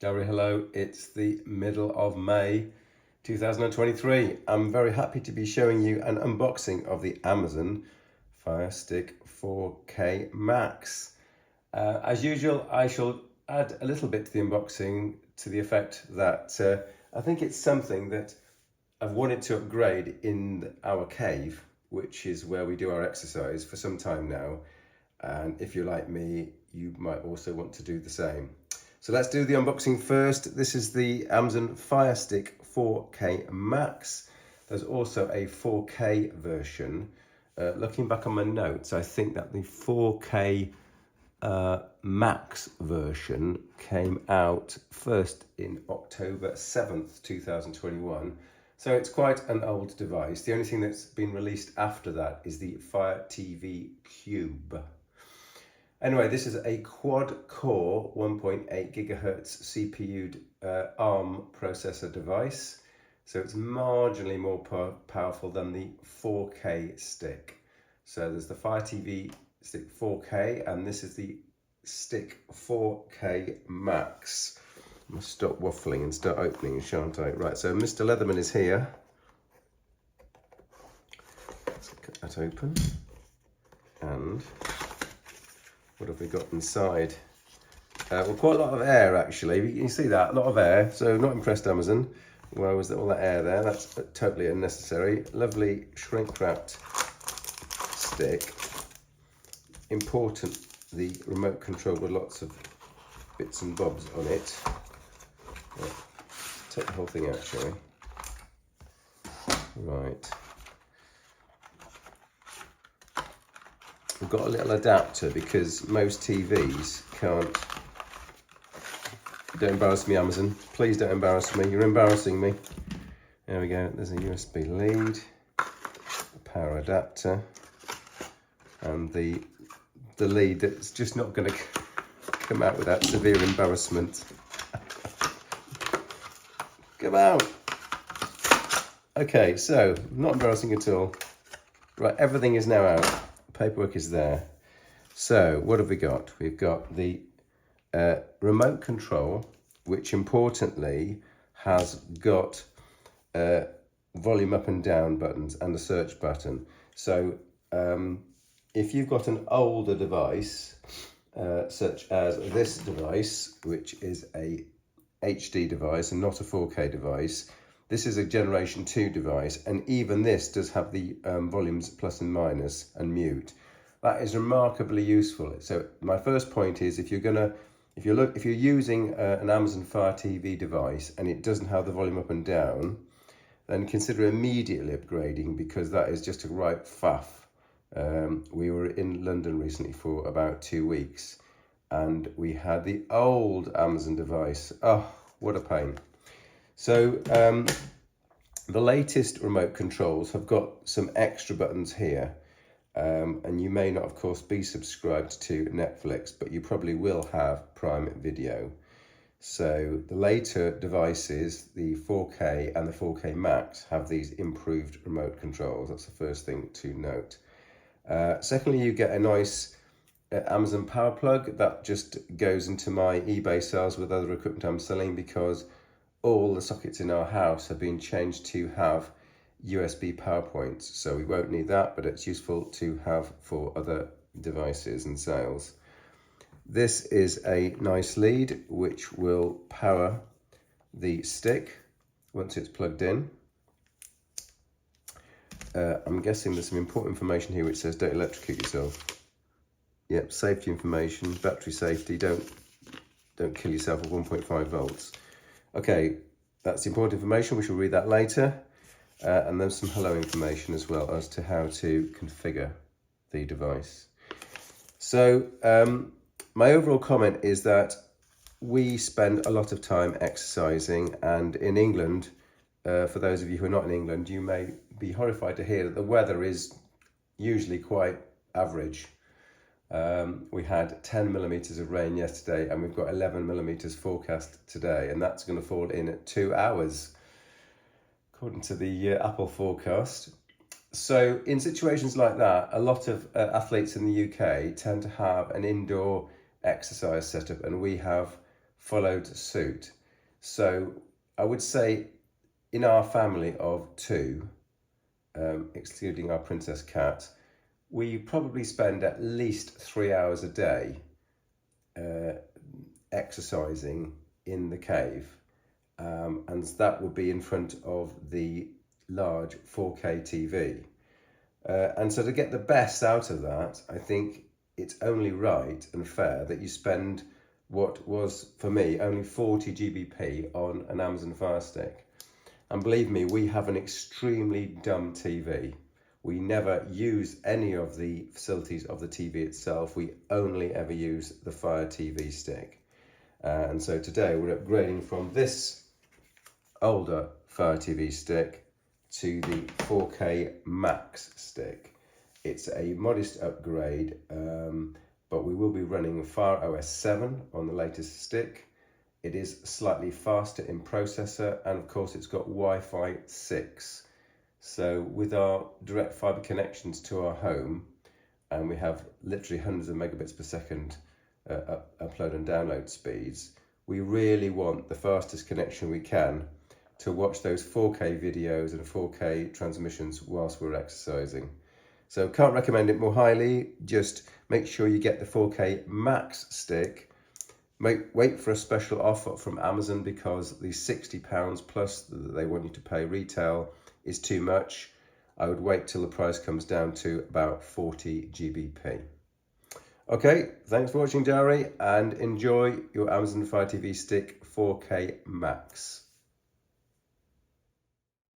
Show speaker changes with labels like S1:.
S1: Gary, hello. It's the middle of May 2023. I'm very happy to be showing you an unboxing of the Amazon Fire Stick 4K Max. As usual, I shall add a little bit to the unboxing to the effect that I think it's something that I've wanted to upgrade in our cave, which is where we do our exercise, for some time now. And if you're like me, you might also want to do the same. So let's do the unboxing first. This is the Amazon Fire Stick 4K Max. There's also a 4K version. Looking back on my notes, I think that the 4K Max version came out first in October 7th, 2021. So it's quite an old device. The only thing that's been released after that is the FireTV Cube. Anyway, this is a quad-core 1.8 gigahertz CPU'd ARM processor device. So it's marginally more powerful than the 4K stick. So there's the FireTV Stick 4K, and this is the Stick 4K Max. I must stop waffling and start opening, shan't I? Right, so Mr. Leatherman is here. Let's cut that open. And what have we got inside? Well, quite a lot of air, actually. You can see that, a lot of air. So not impressed, Amazon. Why was all that air there? That's totally unnecessary. Lovely shrink-wrapped stick. Important, the remote control with lots of bits and bobs on it. Right. Take the whole thing out, shall we? Right. We've got a little adapter because most TVs can't. Don't embarrass me, Amazon. Please don't embarrass me. You're embarrassing me. There we go. There's a USB lead, a power adapter, and the lead that's just not going to come out without severe embarrassment. Come out. Okay, so not embarrassing at all. Right, everything is now out. Paperwork is there. So what have we got? We've got the remote control, which importantly has got volume up and down buttons and a search button. So if you've got an older device, such as this device, which is a HD device and not a 4K device, this is a generation 2 device, and even this does have the volumes plus and minus and mute. That is remarkably useful. So my first point is, if you're using an Amazon Fire TV device and it doesn't have the volume up and down, then consider immediately upgrading, because that is just a right faff. We were in London recently for about 2 weeks, and we had the old Amazon device. Oh, what a pain. So the latest remote controls have got some extra buttons here, and you may not, of course, be subscribed to Netflix, but you probably will have Prime Video. So the later devices, the 4K and the 4K Max, have these improved remote controls. That's the first thing to note. Secondly, you get a nice Amazon power plug that just goes into my eBay sales with other equipment I'm selling, because all the sockets in our house have been changed to have USB power points. So we won't need that, but it's useful to have for other devices and sales. This is a nice lead which will power the stick once it's plugged in. I'm guessing there's some important information here which says don't electrocute yourself. Yep, safety information, battery safety, don't kill yourself at 1.5 volts. Okay, that's important information. We shall read that later. And there's some hello information as well as to how to configure the device. So my overall comment is that we spend a lot of time exercising, and in England, for those of you who are not in England, you may be horrified to hear that the weather is usually quite average. We had 10 millimetres of rain yesterday, and we've got 11 millimetres forecast today, and that's going to fall in at 2 hours, according to the Apple forecast. So in situations like that, a lot of athletes in the UK tend to have an indoor exercise setup, and we have followed suit. So I would say in our family of 2, excluding our princess cat, we probably spend at least 3 hours a day exercising in the cave, and that would be in front of the large 4K TV. And so to get the best out of that, I think it's only right and fair that you spend what was, for me, only 40 GBP on an Amazon Fire Stick. And believe me, we have an extremely dumb TV. We never use any of the facilities of the TV itself. We only ever use the FireTV stick. And so today we're upgrading from this older FireTV stick to the 4K Max stick. It's a modest upgrade, but we will be running Fire OS 7 on the latest stick. It is slightly faster in processor, and of course it's got Wi-Fi 6. So with our direct fiber connections to our home, and we have literally hundreds of megabits per second upload and download speeds, we really want the fastest connection we can to watch those 4K videos and 4K transmissions whilst we're exercising. So can't recommend it more highly. Just make sure you get the 4K Max stick. Wait for a special offer from Amazon, because the £60 plus that they want you to pay retail is too much. I would wait till the price comes down to about 40 GBP. Okay, thanks for watching, diary, and enjoy your Amazon Fire TV Stick 4K Max.